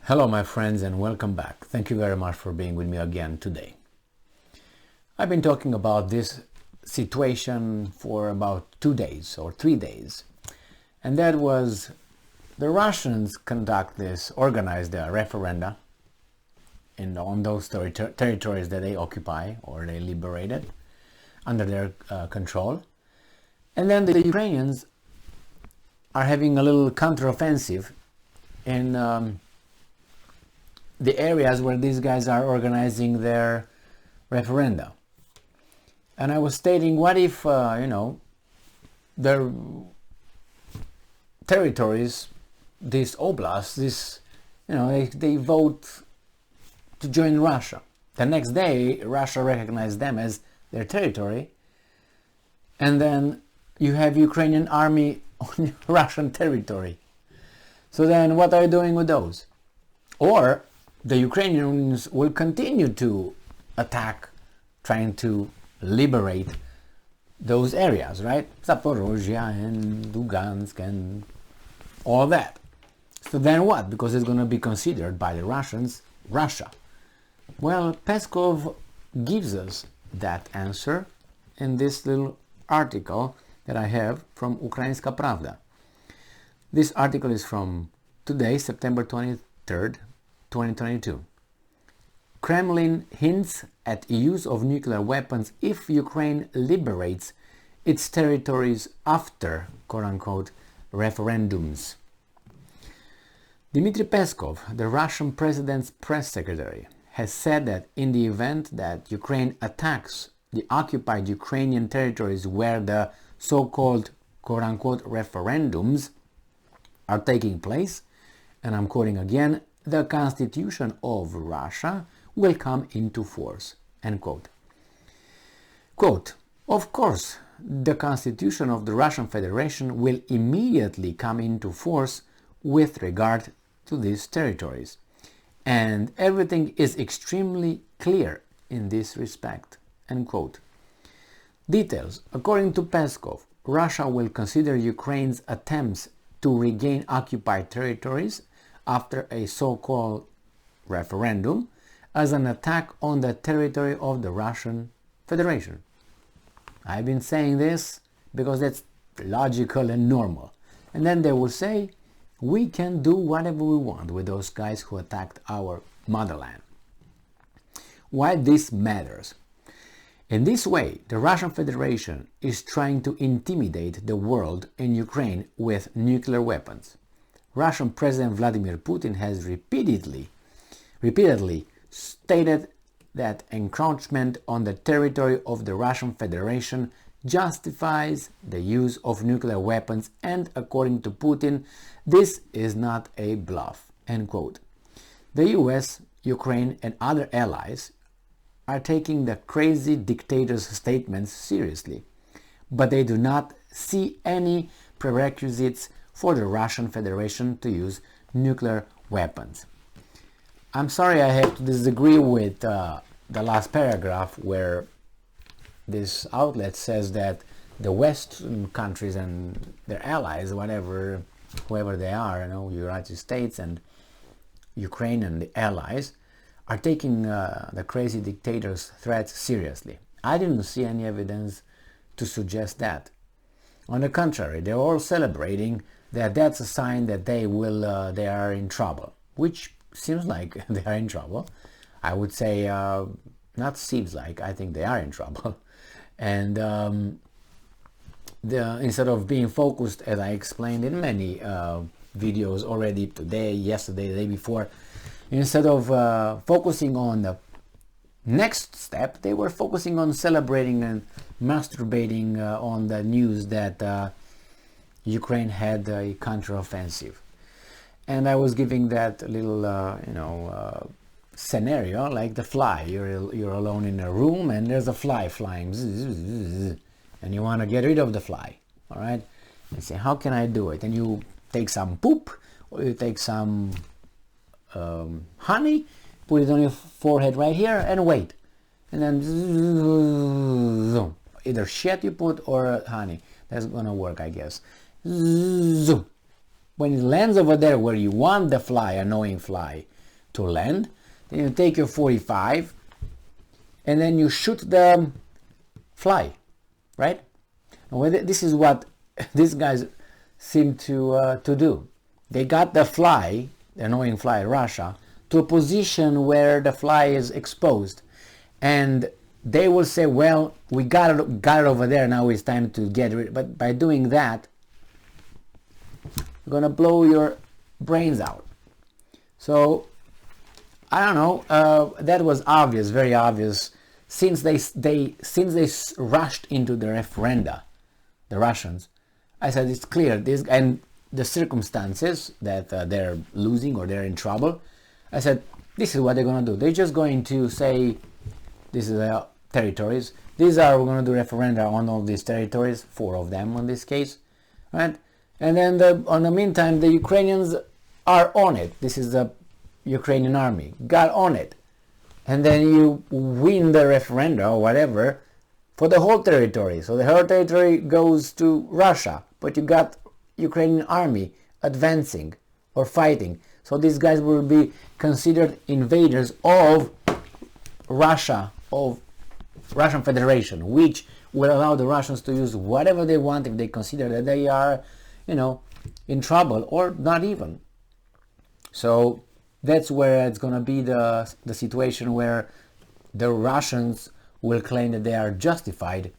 Hello my friends and welcome back. Thank you very much for being with me again today. I've been talking about this situation for about 2 days or 3 days, and that was the Russians organize the referenda on those territories that they occupy or they liberated under their control, and then the Ukrainians are having a little counteroffensive in the areas where these guys are organizing their referenda. And I was stating, what if their territories, these oblasts, they vote to join Russia. The next day Russia recognized them as their territory, and then you have Ukrainian army on Russian territory. So then what are you doing with those? Or the Ukrainians will continue to attack, trying to liberate those areas, right? Zaporozhye and Lugansk and all that. So then what? Because it's going to be considered by the Russians Russia. Well, Peskov gives us that answer in this little article that I have from Ukrainska Pravda. This article is from today, September 23rd, 2022. Kremlin hints at use of nuclear weapons if Ukraine liberates its territories after quote-unquote referendums. Dmitry Peskov, the Russian president's press secretary, has said that in the event that Ukraine attacks the occupied Ukrainian territories where the so-called quote-unquote referendums are taking place, and I'm quoting again, the Constitution of Russia will come into force, end quote. Quote, of course, the Constitution of the Russian Federation will immediately come into force with regard to these territories, and everything is extremely clear in this respect, end quote. Details. According to Peskov, Russia will consider Ukraine's attempts to regain occupied territories after a so-called referendum as an attack on the territory of the Russian Federation. I've been saying this because it's logical and normal. And then they will say, we can do whatever we want with those guys who attacked our motherland. Why this matters? In this way, the Russian Federation is trying to intimidate the world and Ukraine with nuclear weapons. Russian President Vladimir Putin has repeatedly stated that encroachment on the territory of the Russian Federation justifies the use of nuclear weapons, and according to Putin, this is not a bluff, end quote. The US, Ukraine and other allies are taking the crazy dictator's statements seriously, but they do not see any prerequisites for the Russian Federation to use nuclear weapons. I'm sorry I have to disagree with the last paragraph where this outlet says that the Western countries and their allies, whoever they are, United States and Ukraine and the allies, are taking the crazy dictator's threats seriously. I didn't see any evidence to suggest that. On the contrary, they're all celebrating that's a sign that they are in trouble, which seems like they are in trouble. I would say, not seems like, I think they are in trouble. And instead of being focused, as I explained in many videos already today, yesterday, the day before, instead of focusing on the next step, they were focusing on celebrating and masturbating on the news that Ukraine had a counteroffensive. And I was giving that little, scenario like the fly. You're alone in a room and there's a fly flying, and you want to get rid of the fly. All right, and say, how can I do it? And you take some poop, or you take some honey, put it on your forehead right here, and wait. And then either shit you put or honey. That's gonna work, I guess. Zoom. When it lands over there where you want the fly, annoying fly, to land. Then you take your 45 and then you shoot the fly, right? And this is what these guys seem to do. They got the fly, the annoying fly, Russia, to a position where the fly is exposed, and they will say, well, we got it over there, now it's time to get rid. But by doing that, you're gonna blow your brains out. So I don't know, that was obvious, very obvious, since they rushed into the referenda, the Russians. I said it's clear, this, and the circumstances that they're losing or they're in trouble. I said, this is what they're going to do. They're just going to say, this is their territories. We're going to do referenda on all these territories, 4 of them in this case, right? And then on the meantime, the Ukrainians are on it. This is the Ukrainian army, got on it. And then you win the referenda or whatever for the whole territory. So the whole territory goes to Russia, but you got Ukrainian army advancing or fighting. So these guys will be considered invaders of Russia, of Russian Federation, which will allow the Russians to use whatever they want if they consider that they are, in trouble or not even. So that's where it's going to be the situation where the Russians will claim that they are justified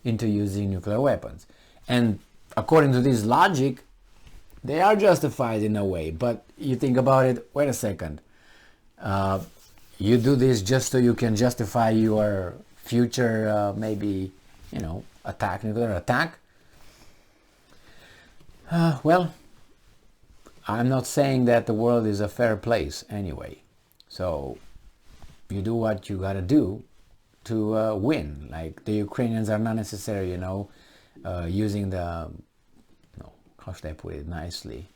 into using nuclear weapons. And according to this logic, they are justified in a way, but you think about it, wait a second, you do this just so you can justify your future, maybe, nuclear attack? Well, I'm not saying that the world is a fair place anyway, so you do what you gotta do to win. Like, the Ukrainians are not necessarily, using the, how should I put it nicely,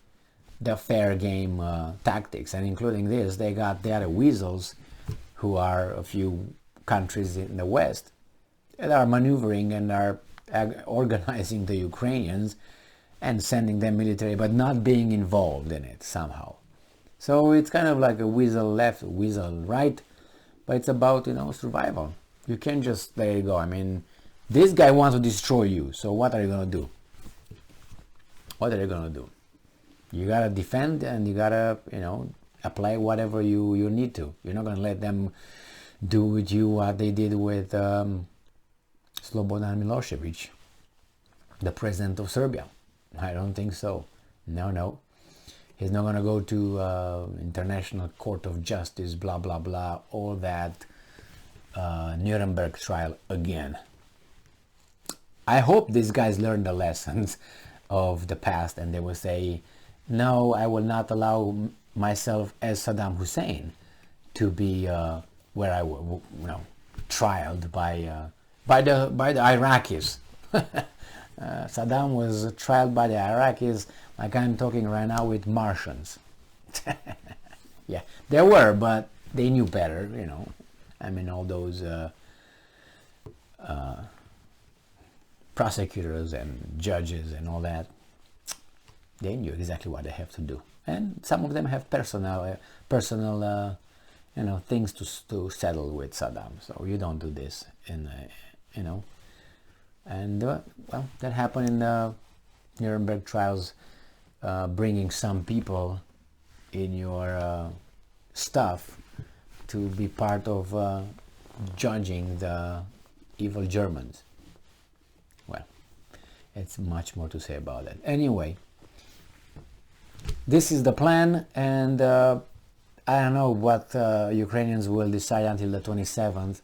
the fair game tactics, and including this, they got the other weasels, who are a few countries in the West, that are maneuvering and are organizing the Ukrainians and sending them military, but not being involved in it somehow. So it's kind of like a weasel left, weasel right, but it's about, survival. You can't just, there you go. I mean, this guy wants to destroy you, so what are you going to do? What are you going to do? You got to defend, and you got to, apply whatever you need to. You're not going to let them do with you what they did with Slobodan Milosevic, the president of Serbia. I don't think so. No. He's not going to go to International Court of Justice, blah, blah, blah, all that Nuremberg trial again. I hope these guys learn the lessons of the past, and they will say, no, I will not allow myself as Saddam Hussein to be where I will, trialed by the Iraqis. Saddam was trialed by the Iraqis, like I'm talking right now with Martians. Yeah, there were, but they knew better, I mean, all those prosecutors and judges and all that, they knew exactly what they have to do. And some of them have personal things to settle with Saddam. So you don't do this, and that happened in the Nuremberg trials, bringing some people in your stuff to be part of judging the evil Germans. Well, it's much more to say about that. Anyway, this is the plan, and I don't know what Ukrainians will decide until the 27th,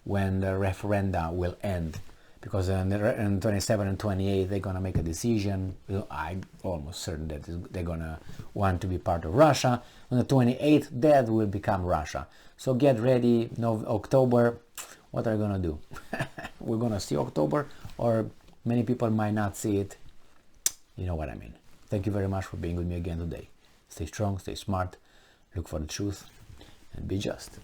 when the referenda will end, because on 27 and 28 they're going to make a decision. I'm almost certain that they're going to want to be part of Russia. On the 28th, that will become Russia. So get ready. October, what are you going to do? We're going to see October, or many people might not see it. You know what I mean. Thank you very much for being with me again today. Stay strong, stay smart, look for the truth, and be just.